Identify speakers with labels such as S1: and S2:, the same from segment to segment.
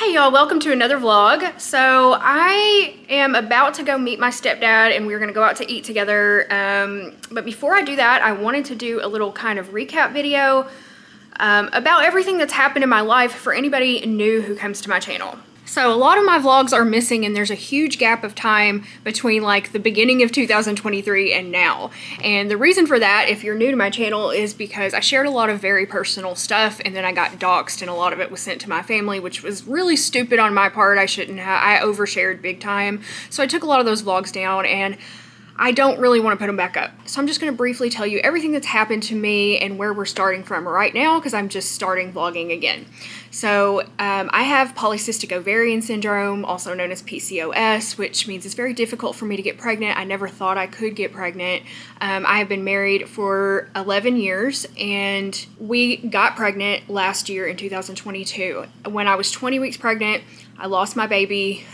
S1: Hey y'all, welcome to another vlog. So I am about to go meet my stepdad and we're gonna go out to eat together. But before I do that, I wanted to do a little kind of recap video about everything that's happened in my life for anybody new who comes to my channel. So a lot of my vlogs are missing and there's a huge gap of time between like the beginning of 2023 and now. And the reason for that, if you're new to my channel, is because I shared a lot of very personal stuff and then I got doxxed and a lot of it was sent to my family, which was really stupid on my part. I shouldn't have, I overshared big time. So I took a lot of those vlogs down and I don't really want to put them back up. So I'm just going to briefly tell you everything that's happened to me and where we're starting from right now because I'm just starting vlogging again. So I have polycystic ovarian syndrome, also known as PCOS, which means it's very difficult for me to get pregnant. I never thought I could get pregnant. I have been married for 11 years and we got pregnant last year in 2022. When I was 20 weeks pregnant, I lost my baby.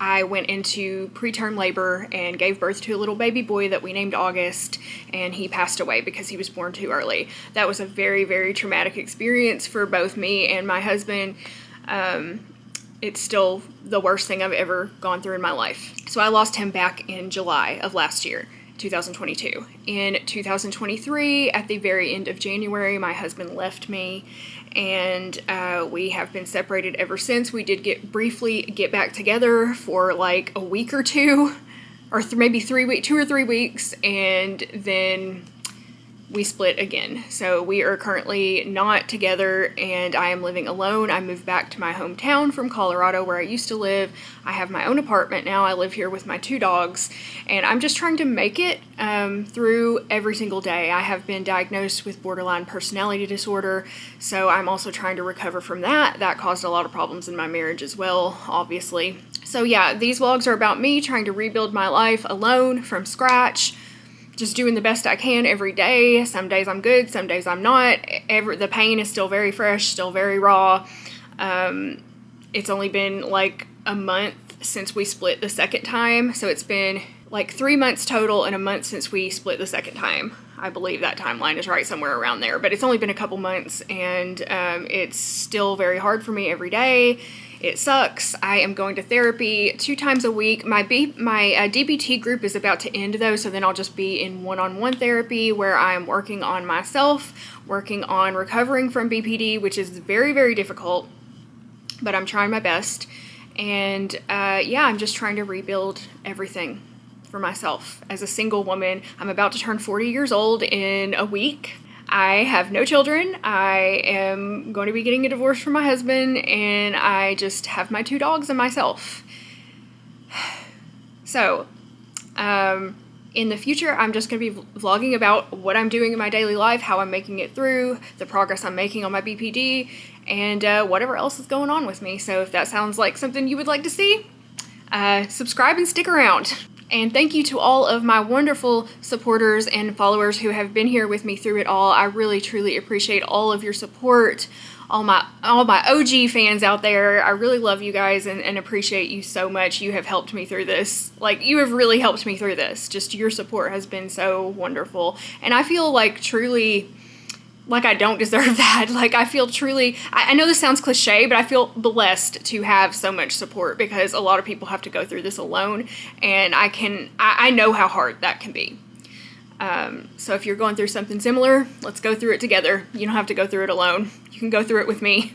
S1: I went into preterm labor and gave birth to a little baby boy that we named August, and he passed away because he was born too early. That was a very, very traumatic experience for both me and my husband. It's still the worst thing I've ever gone through in my life. So I lost him back in July of last year, 2022. In 2023, at the very end of January, my husband left me, and we have been separated ever since. We did briefly get back together for like a week or two, or maybe 2 or 3 weeks, and then we split again. So we are currently not together and I am living alone. I moved back to my hometown from Colorado where I used to live. I have my own apartment now. I live here with my 2 dogs and I'm just trying to make it through every single day. I have been diagnosed with borderline personality disorder, so I'm also trying to recover from that. That caused a lot of problems in my marriage as well, obviously. So yeah, these vlogs are about me trying to rebuild my life alone from scratch. Just doing the best I can every day. Some days I'm good, some days I'm not. The pain is still very fresh, still very raw. It's only been like a month since we split the second time. So it's been like 3 months total and a month since we split the second time. I believe that timeline is right, somewhere around there. But it's only been a couple months and it's still very hard for me every day. It sucks. I am going to therapy 2 times a week. My DBT group is about to end though, so then I'll just be in one-on-one therapy where I'm working on myself, working on recovering from BPD, which is very, very difficult, but I'm trying my best. And yeah, I'm just trying to rebuild everything for myself as a single woman. I'm about to turn 40 years old in a week. I have no children. I am going to be getting a divorce from my husband, and I just have my 2 dogs and myself. So, in the future, I'm just going to be vlogging about what I'm doing in my daily life, how I'm making it through, the progress I'm making on my BPD, and whatever else is going on with me. So if that sounds like something you would like to see, subscribe and stick around. And thank you to all of my wonderful supporters and followers who have been here with me through it all. I really, truly appreciate all of your support, all my OG fans out there. I really love you guys and appreciate you so much. You have helped me through this. Like, you have really helped me through this. Just your support has been so wonderful. And I feel like truly like I don't deserve that. Like, I feel truly, I know this sounds cliche, but I feel blessed to have so much support because a lot of people have to go through this alone, and I know how hard that can be. So if you're going through something similar, let's go through it together. You don't have to go through it alone. You can go through it with me,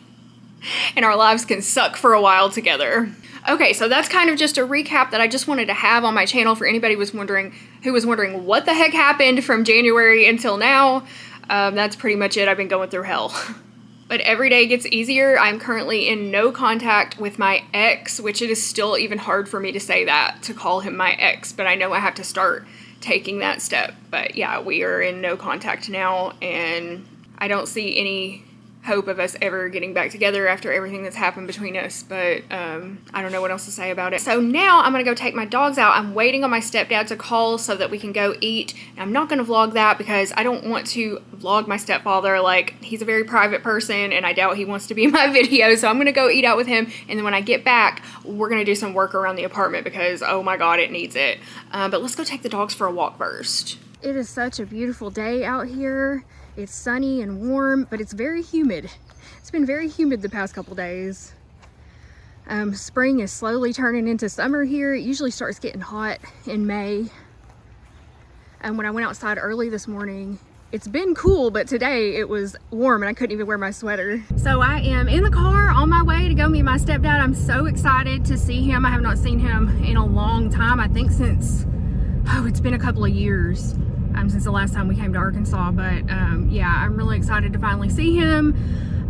S1: and our lives can suck for a while together. Okay, so that's kind of just a recap that I just wanted to have on my channel for anybody who was wondering what the heck happened from January until now. That's pretty much it. I've been going through hell. But every day gets easier. I'm currently in no contact with my ex, which it is still even hard for me to say that, to call him my ex, but I know I have to start taking that step. But yeah, we are in no contact now, and I don't see any hope of us ever getting back together after everything that's happened between us, but I don't know what else to say about it. So now I'm gonna go take my dogs out. I'm waiting on my stepdad to call so that we can go eat. And I'm not gonna vlog that because I don't want to vlog my stepfather. Like, he's a very private person and I doubt he wants to be in my video, so I'm gonna go eat out with him, and then when I get back, we're gonna do some work around the apartment because, oh my god, it needs it. But let's go take the dogs for a walk first. It is such a beautiful day out here. It's sunny and warm, but it's very humid. It's been very humid the past couple days. Spring is slowly turning into summer here. It usually starts getting hot in May. And when I went outside early this morning, it's been cool, but today it was warm and I couldn't even wear my sweater. So I am in the car on my way to go meet my stepdad. I'm so excited to see him. I have not seen him in a long time. I think since, it's been a couple of years since the last time we came to Arkansas. But yeah, I'm really excited to finally see him.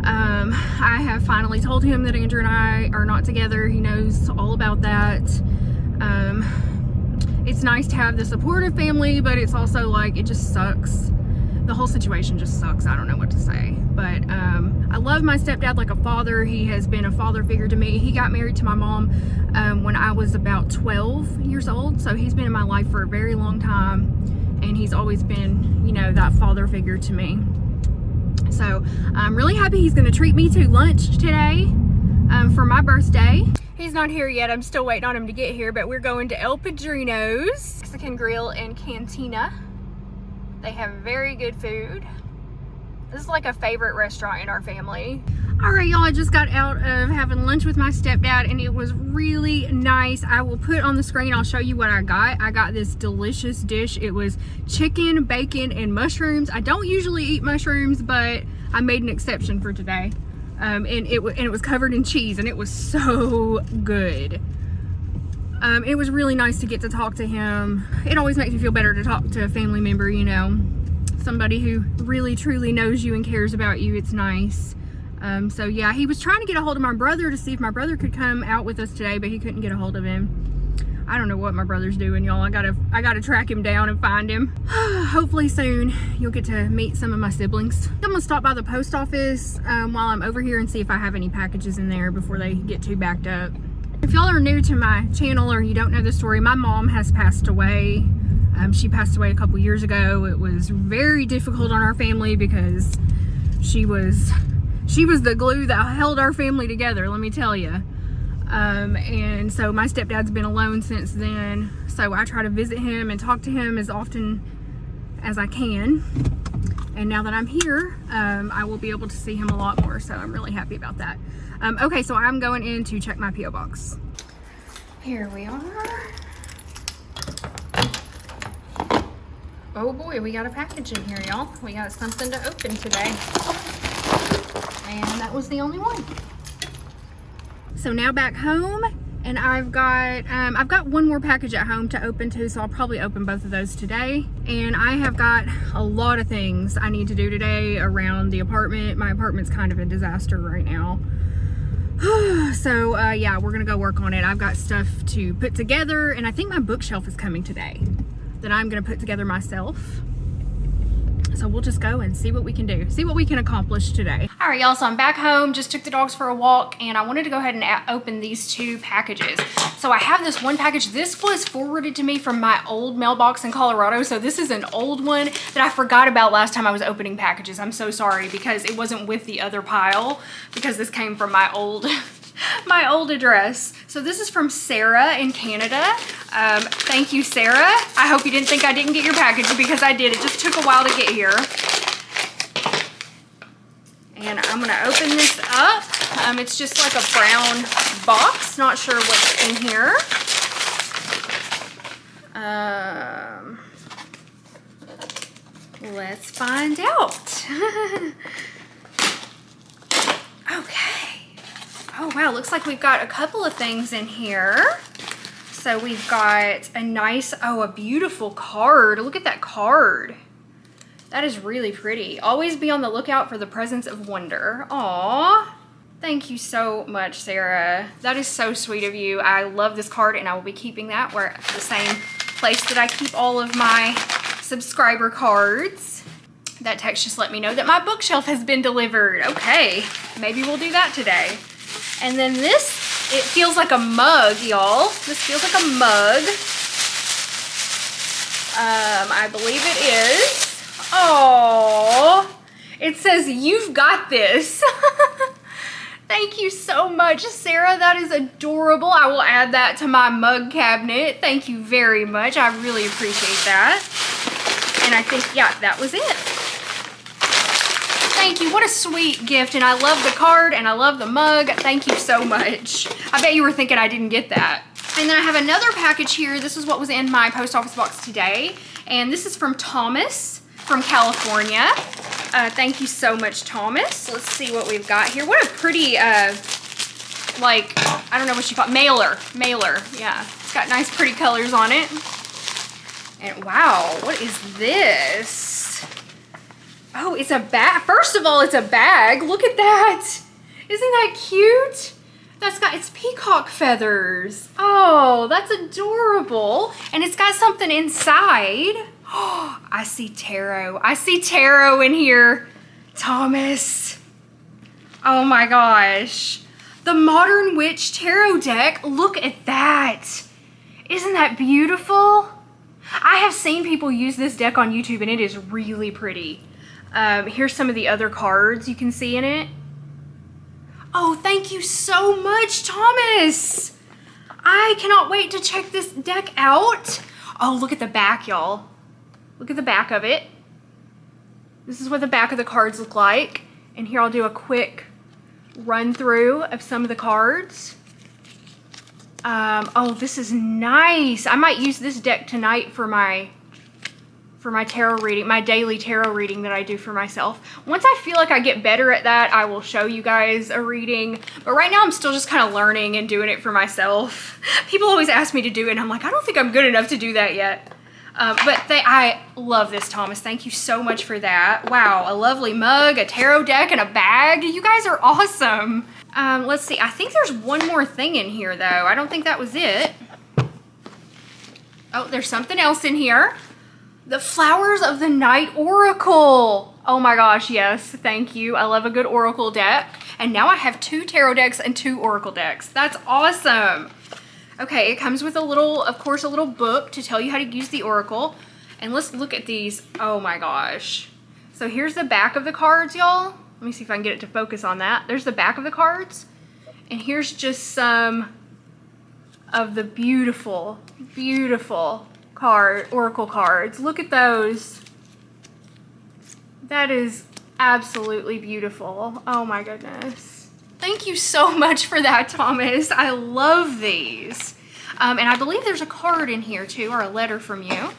S1: I have finally told him that Andrew and I are not together. He knows all about that. It's nice to have the supportive family, but it's also like, it just sucks. The whole situation just sucks. I don't know what to say. But I love my stepdad like a father. He has been a father figure to me. He got married to my mom when I was about 12 years old. So he's been in my life for a very long time. And he's always been, you know, that father figure to me. So I'm really happy he's gonna treat me to lunch today for my birthday. He's not here yet. I'm still waiting on him to get here, but we're going to El Padrino's Mexican Grill and Cantina. They have very good food. This is like a favorite restaurant in our family. All right, y'all, I just got out of having lunch with my stepdad and it was really nice. I will put on the screen, I'll show you what I got. I got this delicious dish. It was chicken, bacon, and mushrooms. I don't usually eat mushrooms, but I made an exception for today. And it was covered in cheese and it was so good. It was really nice to get to talk to him. It always makes me feel better to talk to a family member, you know, somebody who really truly knows you and cares about you. It's nice. So yeah, he was trying to get a hold of my brother to see if my brother could come out with us today, but he couldn't get a hold of him. I don't know what my brother's doing, y'all. I gotta track him down and find him. Hopefully soon you'll get to meet some of my siblings. I'm gonna stop by the post office while I'm over here and see if I have any packages in there before they get too backed up. If y'all are new to my channel or you don't know the story, my mom has passed away. She passed away a couple years ago. It was very difficult on our family because she was the glue that held our family together, let me tell you. And so my stepdad's been alone since then. So I try to visit him and talk to him as often as I can. And now that I'm here, I will be able to see him a lot more. So I'm really happy about that. Okay, so I'm going in to check my P.O. box. Here we are. Oh boy, we got a package in here, y'all. We got something to open today. And that was the only one. So now back home, and I've got one more package at home to open too, so I'll probably open both of those today. And I have got a lot of things I need to do today around the apartment. My apartment's kind of a disaster right now. So yeah, we're gonna go work on it. I've got stuff to put together, and I think my bookshelf is coming today that I'm gonna put together myself. So we'll just go and see what we can do, see what we can accomplish today. All right, y'all, so I'm back home, just took the dogs for a walk, and I wanted to go ahead and open these two packages. So I have this one package. This was forwarded to me from my old mailbox in Colorado. So this is an old one that I forgot about last time I was opening packages. I'm so sorry because it wasn't with the other pile because this came from my old my old address. So this is from Sarah in Canada. Thank you, Sarah. I hope you didn't think I didn't get your package because I did. It just took a while to get here. And I'm gonna open this up. It's just like a brown box. Not sure what's in here. Let's find out. Okay. Oh wow, looks like we've got a couple of things in here. So we've got a nice, a beautiful card. Look at that card. That is really pretty. Always be on the lookout for the presence of wonder. Aww. Thank you so much, Sarah. That is so sweet of you. I love this card and I will be keeping that where the same place that I keep all of my subscriber cards. That text just let me know that my bookshelf has been delivered. Okay, maybe we'll do that today. And then this, it feels like a mug, y'all. This feels like a mug. I believe it is. Oh, it says, "You've got this." Thank you so much, Sarah. That is adorable. I will add that to my mug cabinet. Thank you very much. I really appreciate that. And I think, yeah, that was it. thank you. What a sweet gift. And I love the card and I love the mug. Thank you so much. I bet you were thinking I didn't get that. And then I have another package here. This is what was in my post office box today. And this is from Thomas from California. Thank you so much, Thomas. Let's see what we've got here. What a pretty, like, I don't know what you call it, mailer, yeah. It's got nice pretty colors on it. And wow, what is this? Oh, it's a bag. First of all, it's a bag. Look at that. Isn't that cute? That's got, it's peacock feathers. Oh, that's adorable. And it's got something inside. Oh, I see tarot. I see tarot in here. Thomas. Oh my gosh. The Modern Witch Tarot deck. Look at that. Isn't that beautiful? I have seen people use this deck on YouTube and it is really pretty. Here's some of the other cards you can see in it. Oh, thank you so much, Thomas. I cannot wait to check this deck out. Oh, look at the back, y'all. Look at the back of it. This is what the back of the cards look like. And here I'll do a quick run through of some of the cards. Oh, this is nice. I might use this deck tonight for my tarot reading, my daily tarot reading that I do for myself. Once I feel like I get better at that, I will show you guys a reading. But right now I'm still just kind of learning and doing it for myself. People always ask me to do it and I'm like, I don't think I'm good enough to do that yet. I love this, Thomas. Thank you so much for that. Wow, a lovely mug, a tarot deck, and a bag. You guys are awesome. Let's see. I think there's one more thing in here, though. I don't think that was it. Oh, there's something else in here. The Flowers of the Night Oracle. Oh my gosh, yes. Thank you. I love a good oracle deck. And now I have 2 tarot decks and 2 oracle decks. That's awesome. Okay, it comes with a little, of course, a little book to tell you how to use the oracle. And let's look at these. Oh my gosh. So here's the back of the cards, y'all. Let me see if I can get it to focus on that. There's the back of the cards. And here's just some of the beautiful, beautiful oracle cards. Look at those. That is absolutely beautiful. Oh my goodness. Thank you so much for that, Thomas. I love these. And I believe there's a card in here too, or a letter from you.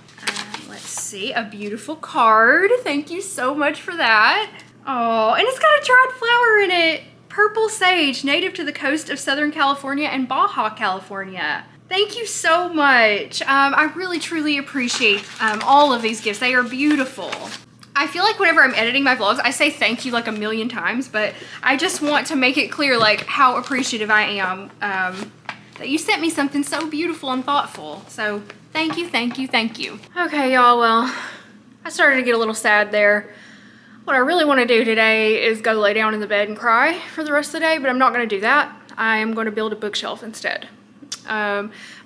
S1: Let's see, a beautiful card. Thank you so much for that. Oh, and it's got a dried flower in it. Purple sage, native to the coast of Southern California and Baja, California. Thank you so much. I really, truly appreciate all of these gifts. They are beautiful. I feel like whenever I'm editing my vlogs, I say thank you like a million times, but I just want to make it clear like how appreciative I am that you sent me something so beautiful and thoughtful. So thank you, thank you, thank you. Okay, y'all, well, I started to get a little sad there. What I really want to do today is go lay down in the bed and cry for the rest of the day, but I'm not going to do that. I am going to build a bookshelf instead.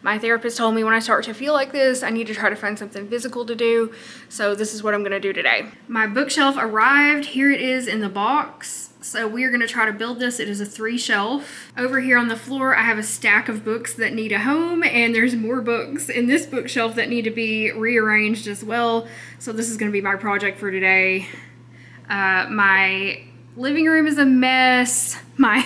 S1: My therapist told me when I start to feel like this, I need to try to find something physical to do. So this is what I'm going to do today. My bookshelf arrived. Here it is in the box. So we are going to try to build this. It is a 3-shelf. Over here on the floor, I have a stack of books that need a home, and there's more books in this bookshelf that need to be rearranged as well. So this is going to be my project for today. My living room is a mess. My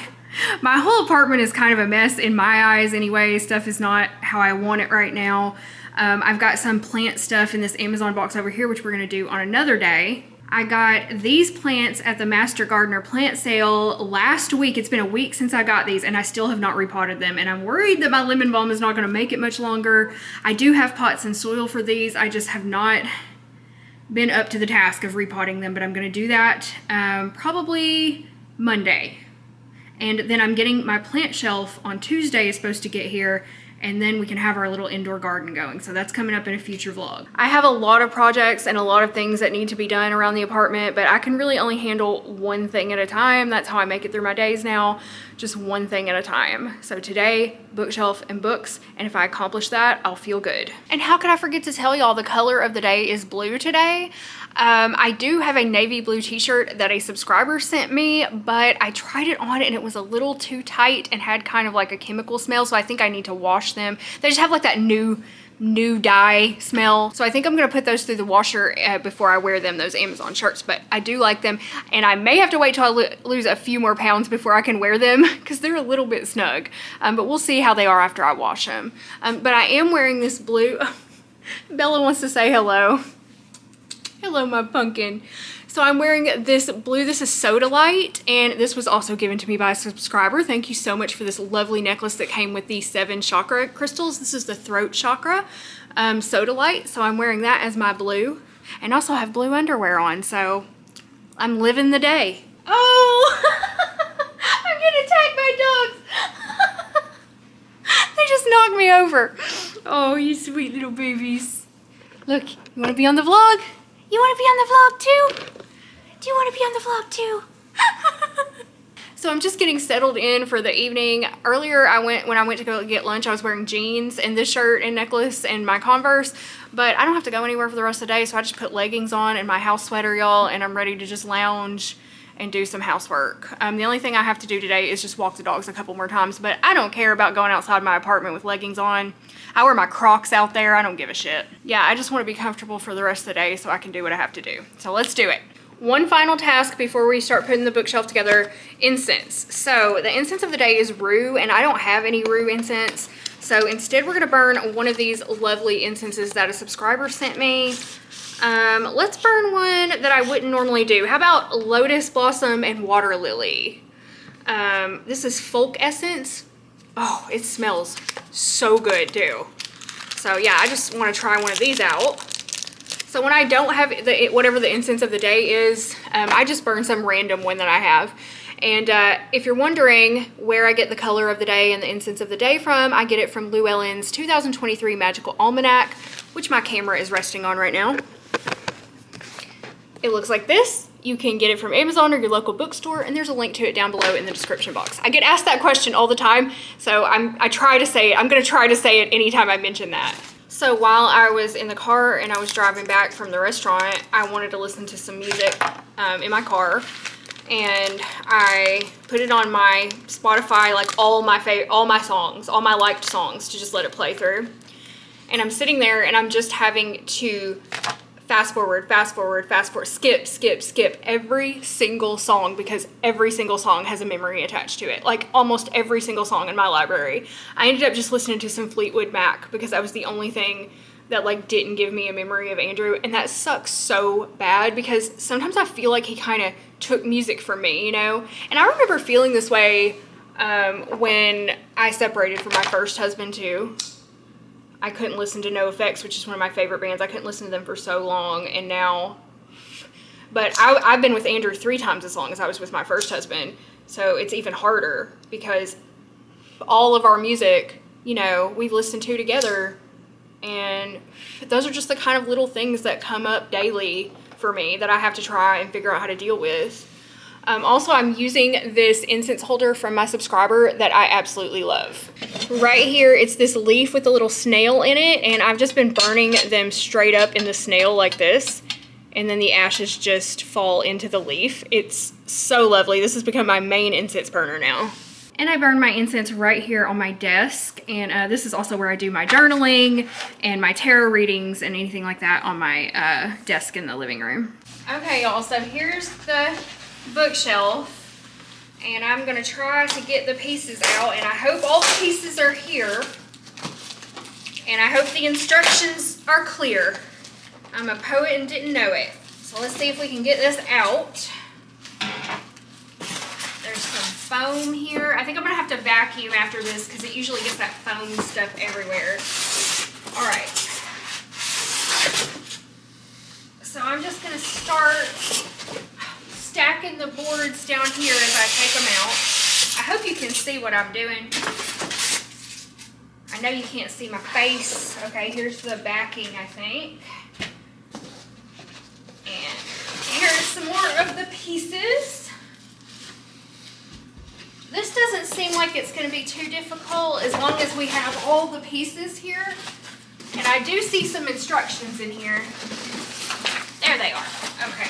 S1: whole apartment is kind of a mess in my eyes anyway. Stuff is not how I want it right now. I've got some plant stuff in this Amazon box over here, which we're going to do on another day. I got these plants at the Master Gardener plant sale last week. It's been a week since I got these and I still have not repotted them. And I'm worried that my lemon balm is not going to make it much longer. I do have pots and soil for these. I just have not been up to the task of repotting them, but I'm going to do that probably Monday. And then I'm getting my plant shelf on Tuesday is supposed to get here, and then we can have our little indoor garden going. So that's coming up in a future vlog. I have a lot of projects and a lot of things that need to be done around the apartment, but I can really only handle one thing at a time. That's how I make it through my days now, just one thing at a time. So today, bookshelf and books, and if I accomplish that, I'll feel good. And how could I forget to tell y'all the color of the day is blue today? I do have a navy blue t-shirt that a subscriber sent me, but I tried it on and it was a little too tight and had kind of like a chemical smell, so I think I need to wash them. They just have like that new new dye smell. So I think I'm gonna put those through the washer before I wear them, those Amazon shirts, but I do like them. And I may have to wait till I lose a few more pounds before I can wear them because they're a little bit snug. But we'll see how they are after I wash them. But I am wearing this blue. Bella wants to say hello. Hello, my pumpkin. So I'm wearing this blue, this is Soda Light, and this was also given to me by a subscriber. Thank you so much for this lovely necklace that came with the 7 chakra crystals. This is the throat chakra, Soda Light. So I'm wearing that as my blue, and also have blue underwear on, so I'm living the day. Oh, I'm getting attacked by dogs. They just knocked me over. Oh, you sweet little babies. Look, you wanna be on the vlog? You wanna be on the vlog too? Do you want to be on the vlog too? So I'm just getting settled in for the evening. Earlier, when I went to go get lunch, I was wearing jeans and this shirt and necklace and my Converse, but I don't have to go anywhere for the rest of the day, so I just put leggings on and my house sweater, y'all, and I'm ready to just lounge and do some housework. The only thing I have to do today is just walk the dogs a couple more times, but I don't care about going outside my apartment with leggings on. I wear my Crocs out there. I don't give a shit. Yeah, I just want to be comfortable for the rest of the day so I can do what I have to do. So let's do it. One final task before we start putting the bookshelf together, incense. So the incense of the day is rue, and I don't have any rue incense. So instead we're gonna burn one of these lovely incenses that a subscriber sent me. Let's burn one that I wouldn't normally do. How about Lotus Blossom and Water Lily? This is Folk Essence. Oh, it smells so good too. So yeah, I just wanna try one of these out. So when I don't have whatever the incense of the day is, I just burn some random one that I have. And if you're wondering where I get the color of the day and the incense of the day from, I get it from Llewellyn's 2023 Magical Almanac, which my camera is resting on right now. It looks like this. You can get it from Amazon or your local bookstore, and there's a link to it down below in the description box. I get asked that question all the time, so I try to say it. I'm gonna try to say it anytime I mention that. So while I was in the car and I was driving back from the restaurant, I wanted to listen to some music in my car, and I put it on my Spotify, like all my songs, all my liked songs, to just let it play through. And I'm sitting there and I'm just having to fast forward, skip every single song, because every single song has a memory attached to it. Like almost every single song in my library. I ended up just listening to some Fleetwood Mac because that was the only thing that like didn't give me a memory of Andrew, and that sucks so bad because sometimes I feel like he kind of took music from me, you know? And I remember feeling this way when I separated from my first husband too. I couldn't listen to No Effects, which is one of my favorite bands. I couldn't listen to them for so long, and now, but I've been with Andrew 3 times as long as I was with my first husband, so it's even harder because all of our music, you know, we've listened to together, and those are just the kind of little things that come up daily for me that I have to try and figure out how to deal with. Also, I'm using this incense holder from my subscriber that I absolutely love. Right here, it's this leaf with a little snail in it, and I've just been burning them straight up in the snail like this, and then the ashes just fall into the leaf. It's so lovely. This has become my main incense burner now. And I burn my incense right here on my desk, and this is also where I do my journaling and my tarot readings and anything like that on my desk in the living room. Okay, y'all, so here's the bookshelf, and I'm gonna try to get the pieces out, and I hope all the pieces are here, and I hope the instructions are clear. I'm a poet and didn't know it. So let's see if we can get this out. There's some foam here. I think I'm gonna have to vacuum after this because it usually gets that foam stuff everywhere. All right. So I'm just gonna start stacking the boards down here as I take them out. I hope you can see what I'm doing. I know you can't see my face. Okay, here's the backing, I think. And here's some more of the pieces. This doesn't seem like it's going to be too difficult as long as we have all the pieces here. And I do see some instructions in here. There they are. Okay.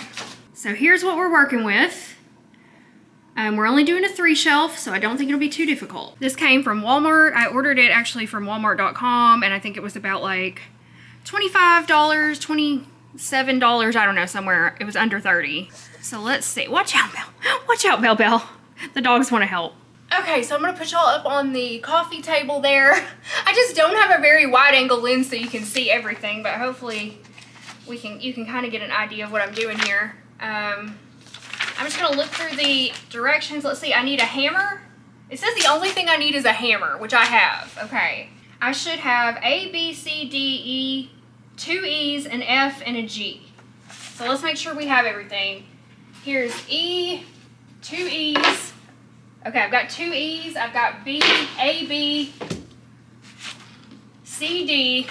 S1: So here's what we're working with. We're only doing a 3 shelf, so I don't think it'll be too difficult. This came from Walmart. I ordered it actually from walmart.com, and I think it was about like $25, $27, I don't know, somewhere. It was under 30. So let's see. Watch out, Belle. Watch out, Belle Belle. The dogs want to help. Okay, so I'm gonna put y'all up on the coffee table there. I just don't have a very wide angle lens so you can see everything, but hopefully you can kind of get an idea of what I'm doing here. I'm just gonna look through the directions. Let's see, I need a hammer. It says the only thing I need is a hammer, which I have. Okay, I should have A, B, C, D, E, 2 E's, an F, and a G. So let's make sure we have everything. Here's E, 2 E's. Okay, I've got 2 E's. I've got B, A, B, C, D,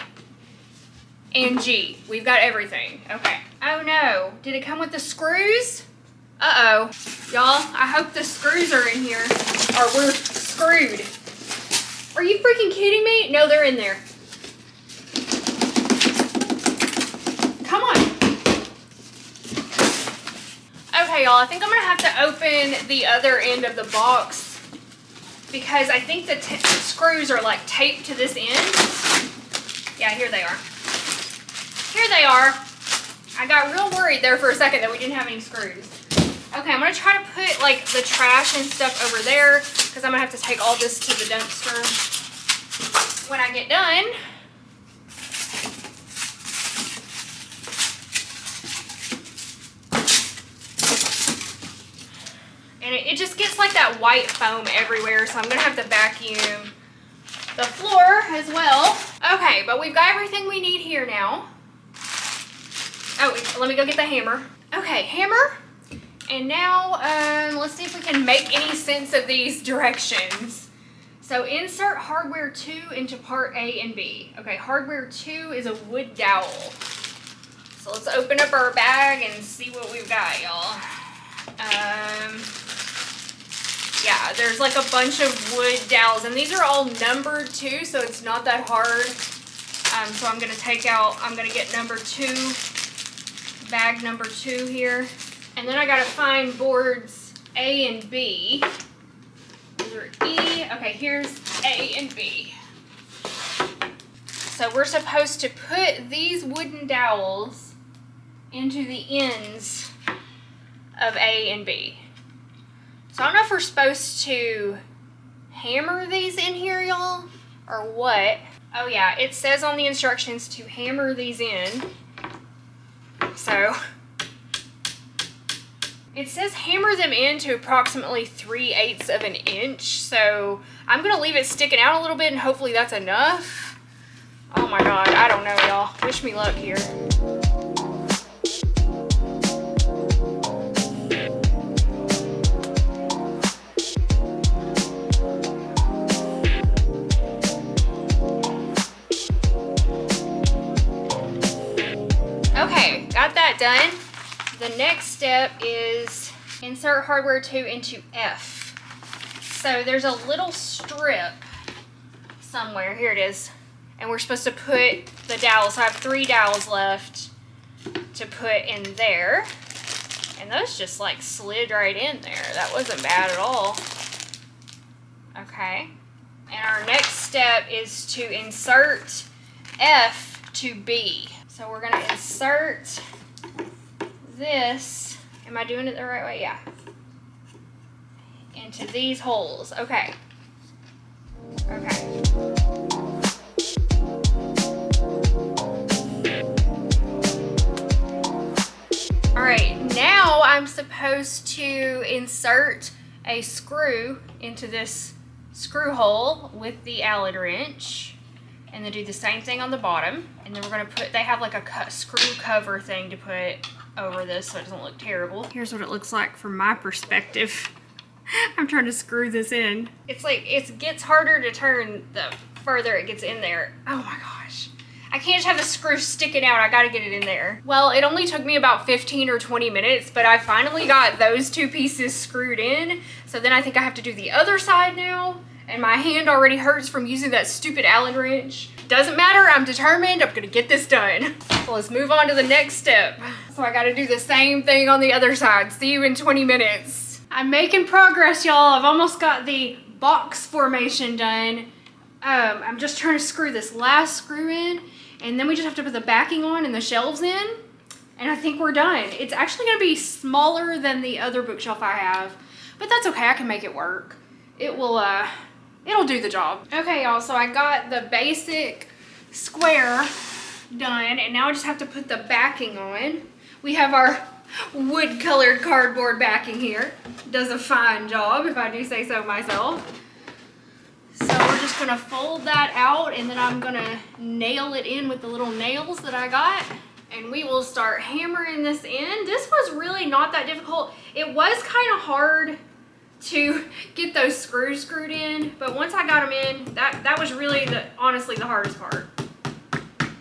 S1: and G. We've got everything. Okay. Oh no, did it come with the screws? Uh-oh. Y'all, I hope the screws are in here, or we're screwed. Are you freaking kidding me? No, they're in there. Come on. Okay, y'all, I think I'm gonna have to open the other end of the box because I think the screws are like taped to this end. Yeah, here they are. Here they are. I got real worried there for a second that we didn't have any screws. Okay, I'm gonna try to put like the trash and stuff over there because I'm gonna have to take all this to the dumpster when I get done. And it just gets like that white foam everywhere, so I'm gonna have to vacuum the floor as well. Okay, but we've got everything we need here now. Oh, let me go get the hammer. Okay, hammer. And now, let's see if we can make any sense of these directions. So insert hardware 2 into part A and B. Okay, hardware 2 is a wood dowel. So let's open up our bag and see what we've got, y'all. Yeah, there's like a bunch of wood dowels, and these are all numbered too, so it's not that hard. So I'm gonna get number 2, bag number 2 here. And then I gotta find boards A and B. Those are E. Okay, here's A and B. So we're supposed to put these wooden dowels into the ends of A and B. So I don't know if we're supposed to hammer these in here, y'all, or what. Oh yeah, it says on the instructions to hammer these in. So it says hammer them in to approximately 3/8 of an inch. So I'm gonna leave it sticking out a little bit and hopefully that's enough. Oh my God, I don't know, y'all. Wish me luck here. Okay, got that done. The next step is insert hardware 2 into F. So there's a little strip somewhere. Here it is. And we're supposed to put the dowels. So I have 3 dowels left to put in there. And those just like slid right in there. That wasn't bad at all. Okay. And our next step is to insert F to B. So we're gonna insert this, am I doing it the right way? Yeah. Into these holes. Okay. Okay. Alright, now I'm supposed to insert a screw into this screw hole with the Allen wrench. And then do the same thing on the bottom. And then we're gonna put, they have like a screw cover thing to put over this so it doesn't look terrible. Here's what it looks like from my perspective. I'm trying to screw this in. It's like, it gets harder to turn the further it gets in there. Oh my gosh. I can't just have the screw sticking out, I gotta get it in there. Well, it only took me about 15 or 20 minutes, but I finally got those 2 pieces screwed in. So then I think I have to do the other side now. And my hand already hurts from using that stupid Allen wrench. Doesn't matter, I'm determined, I'm gonna get this done. So let's move on to the next step. So I gotta do the same thing on the other side. See you in 20 minutes. I'm making progress, y'all. I've almost got the box formation done. I'm just trying to screw this last screw in, and then we just have to put the backing on and the shelves in, and I think we're done. It's actually gonna be smaller than the other bookshelf I have, but that's okay, I can make it work. It will, it'll do the job. Okay, y'all, so I got the basic square done, and now I just have to put the backing on. We have our wood colored cardboard backing here. Does a fine job, if I do say so myself. So we're just gonna fold that out, and then I'm gonna nail it in with the little nails that I got, and we will start hammering this in. This was really not that difficult. It was kind of hard to get those screws screwed in, but once I got them in, that was really honestly the hardest part.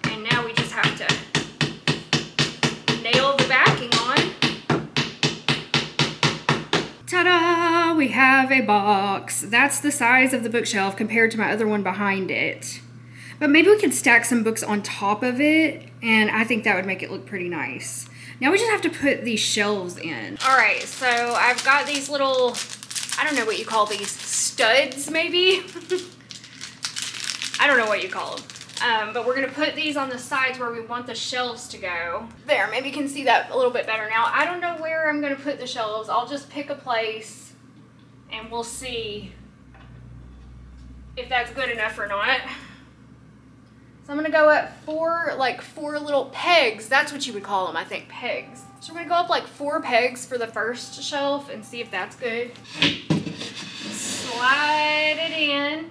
S1: And now we just have to nail the backing on. Ta-da! We have a box. That's the size of the bookshelf compared to my other one behind it. But maybe we could stack some books on top of it, and I think that would make it look pretty nice. Now we just have to put these shelves in. All right, so I've got these little, I don't know what you call these, studs maybe? I don't know what you call them. But we're gonna put these on the sides where we want the shelves to go. There, maybe you can see that a little bit better now. I don't know where I'm gonna put the shelves. I'll just pick a place and we'll see if that's good enough or not. So I'm gonna go up four little pegs. That's what you would call them, I think, pegs. So we're gonna go up like 4 pegs for the first shelf and see if that's good. Slide it in.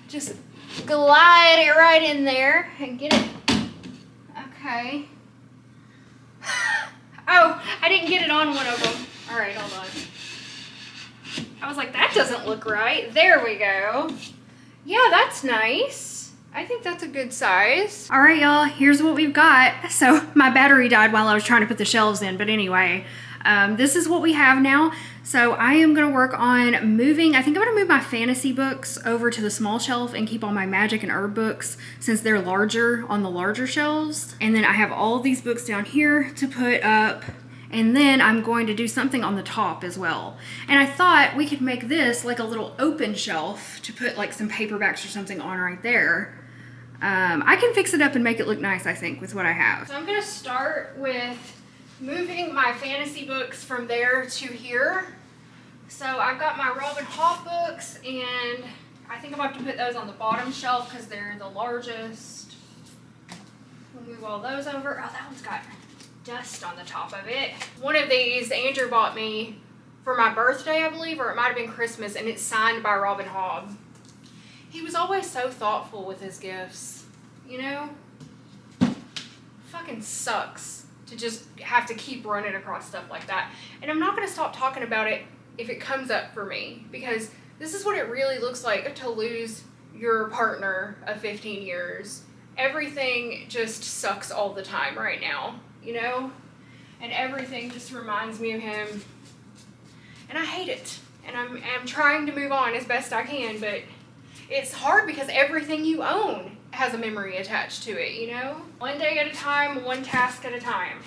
S1: Just glide it right in there and get it. Okay. Oh, I didn't get it on one of them. All right, hold on. I was like, that doesn't look right. There we go. Yeah, that's nice. I think that's a good size. All right, y'all, here's what we've got. So my battery died while I was trying to put the shelves in, but anyway, this is what we have now. So I am gonna work on moving, I think I'm gonna move my fantasy books over to the small shelf and keep all my magic and herb books since they're larger on the larger shelves. And then I have all these books down here to put up, and then I'm going to do something on the top as well. And I thought we could make this like a little open shelf to put like some paperbacks or something on right there. I can fix it up and make it look nice, I think, with what I have. So I'm gonna start with moving my fantasy books from there to here. So I've got my Robin Hobb books, and I think I'm going to have to put those on the bottom shelf because they're the largest. We'll move all those over. Oh, that one's got dust on the top of it. One of these Andrew bought me for my birthday, I believe, or it might have been Christmas, and it's signed by Robin Hobb. He was always so thoughtful with his gifts, you know? Fucking sucks to just have to keep running across stuff like that. And I'm not going to stop talking about it if it comes up for me, because this is what it really looks like to lose your partner of 15 years. Everything just sucks all the time right now, you know? And everything just reminds me of him. And I hate it. And I'm trying to move on as best I can, but it's hard because everything you own has a memory attached to it, you know? One day at a time, one task at a time.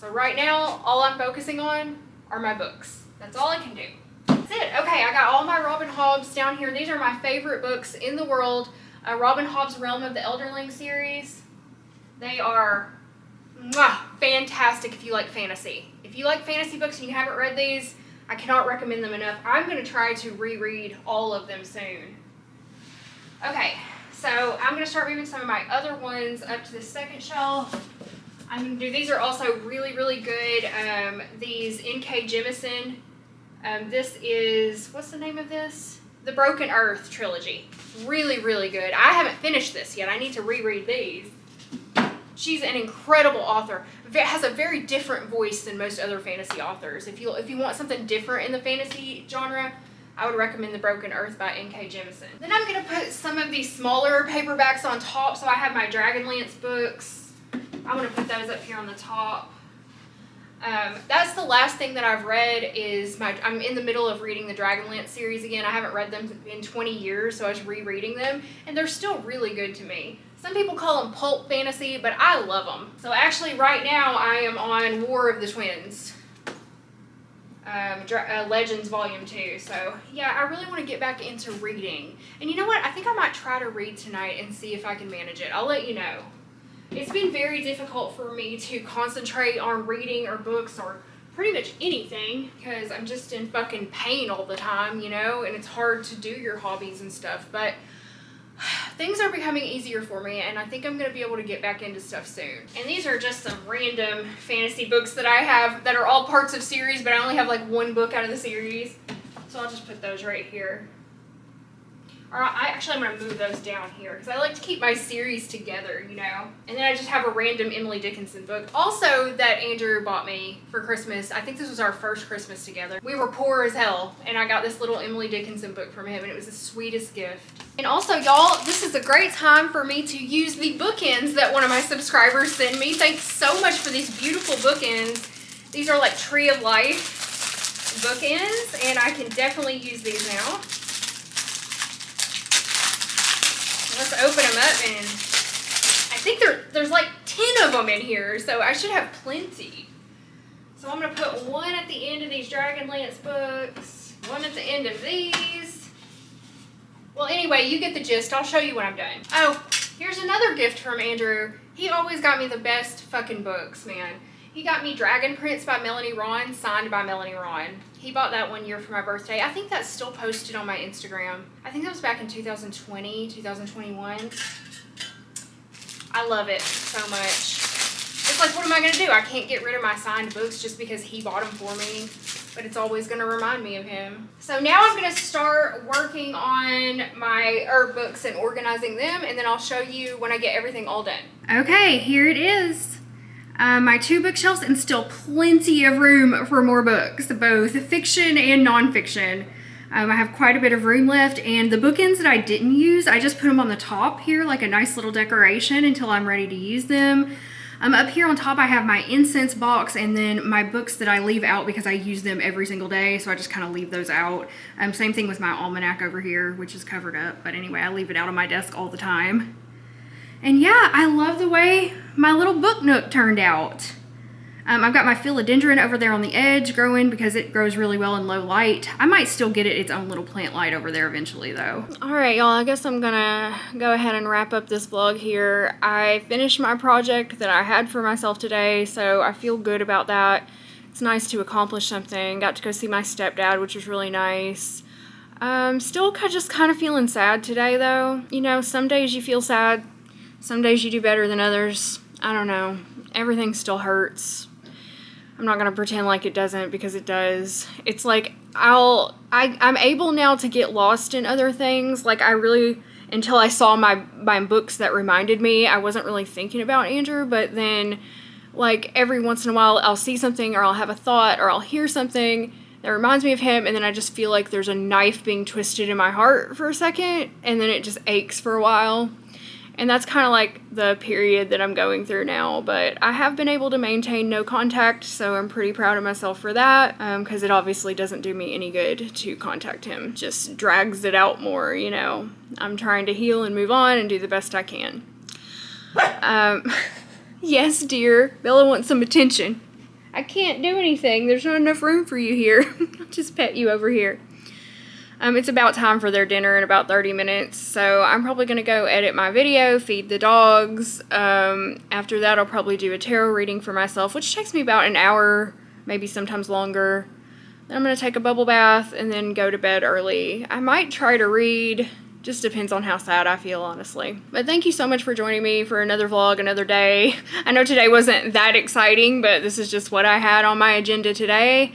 S1: So right now, all I'm focusing on are my books. That's all I can do. That's it. Okay, I got all my Robin Hobbs down here. These are my favorite books in the world. Robin Hobb's Realm of the Elderling series. They are fantastic if you like fantasy. If you like fantasy books and you haven't read these, I cannot recommend them enough. I'm going to try to reread all of them soon. Okay, so I'm going to start moving some of my other ones up to the second shelf. I'm going to do, these are also really, really good. These N.K. Jemisin. This is, what's the name of this? The Broken Earth trilogy. Really, really good. I haven't finished this yet. I need to reread these. She's an incredible author. Has a very different voice than most other fantasy authors. If you want something different in the fantasy genre, I would recommend The Broken Earth by N.K. Jemisin. Then I'm going to put some of these smaller paperbacks on top. So I have my Dragonlance books. I want to put those up here on the top. That's the last thing that I've read is I'm in the middle of reading the Dragonlance series again. I haven't read them in 20 years, so I was rereading them, and they're still really good to me. Some people call them pulp fantasy, but I love them. So actually right now I am on War of the Twins. Legends Volume 2. So yeah, I really want to get back into reading. And you know what? I think I might try to read tonight and see if I can manage it. I'll let you know. It's been very difficult for me to concentrate on reading or books or pretty much anything because I'm just in fucking pain all the time, you know, and it's hard to do your hobbies and stuff. But things are becoming easier for me, and I think I'm going to be able to get back into stuff soon. And these are just some random fantasy books that I have that are all parts of series, but I only have like one book out of the series. So I'll just put those right here. Or I'm going to move those down here because I like to keep my series together, you know. And then I just have a random Emily Dickinson book. Also that Andrew bought me for Christmas. I think this was our first Christmas together. We were poor as hell, and I got this little Emily Dickinson book from him, and it was the sweetest gift. And also, y'all, this is a great time for me to use the bookends that one of my subscribers sent me. Thanks so much for these beautiful bookends. These are like Tree of Life bookends, and I can definitely use these now. Let's open them up, and I think there's like 10 of them in here, so I should have plenty. So I'm going to put one at the end of these Dragonlance books, one at the end of these. Well, anyway, you get the gist. I'll show you when I'm done. Oh, here's another gift from Andrew. He always got me the best fucking books, man. He got me Dragon Prince by Melanie Ron, signed by Melanie Ron. He bought that one year for my birthday. I think that's still posted on my Instagram. I think that was back in 2020, 2021. I love it so much. It's like, what am I going to do? I can't get rid of my signed books just because he bought them for me. But it's always going to remind me of him. So now I'm going to start working on my herb books and organizing them. And then I'll show you when I get everything all done. Okay, here it is. My 2 bookshelves, and still plenty of room for more books, both fiction and nonfiction. I have quite a bit of room left, and the bookends that I didn't use, I just put them on the top here like a nice little decoration until I'm ready to use them. Up here on top I have my incense box, and then my books that I leave out because I use them every single day, so I just kind of leave those out. Same thing with my almanac over here, which is covered up, but anyway, I leave it out on my desk all the time. And yeah, I love the way my little book nook turned out. I've got my philodendron over there on the edge growing because it grows really well in low light. I might still get it its own little plant light over there eventually though. Alright y'all, I guess I'm gonna go ahead and wrap up this vlog here. I finished my project that I had for myself today, so I feel good about that. It's nice to accomplish something. Got to go see my stepdad, which was really nice. Still just kind of feeling sad today though. You know, some days you feel sad. Some days you do better than others. I don't know. Everything still hurts. I'm not going to pretend like it doesn't, because it does. It's like I'm able now to get lost in other things. Like until I saw my books that reminded me, I wasn't really thinking about Andrew. But then like every once in a while I'll see something, or I'll have a thought, or I'll hear something that reminds me of him, and then I just feel like there's a knife being twisted in my heart for a second, and then it just aches for a while. And that's kind of like the period that I'm going through now. But I have been able to maintain no contact, so I'm pretty proud of myself for that, because it obviously doesn't do me any good to contact him. Just drags it out more, you know. I'm trying to heal and move on and do the best I can. Yes, dear. Bella wants some attention. I can't do anything. There's not enough room for you here. I'll just pet you over here. It's about time for their dinner in about 30 minutes, so I'm probably going to go edit my video, feed the dogs. After that, I'll probably do a tarot reading for myself, which takes me about an hour, maybe sometimes longer. Then I'm going to take a bubble bath and then go to bed early. I might try to read. Just depends on how sad I feel, honestly. But thank you so much for joining me for another vlog, another day. I know today wasn't that exciting, but this is just what I had on my agenda today.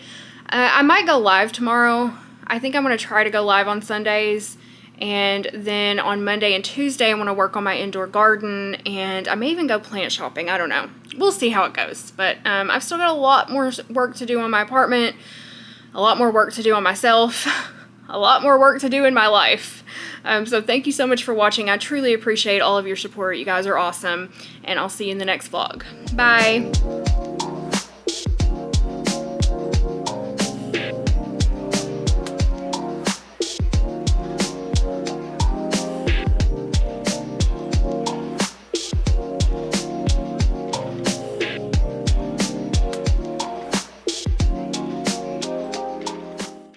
S1: I might go live tomorrow. I think I'm going to try to go live on Sundays, and then on Monday and Tuesday I want to work on my indoor garden, and I may even go plant shopping. I don't know. We'll see how it goes, but I've still got a lot more work to do on my apartment, a lot more work to do on myself, a lot more work to do in my life. So thank you so much for watching. I truly appreciate all of your support. You guys are awesome, and I'll see you in the next vlog. Bye!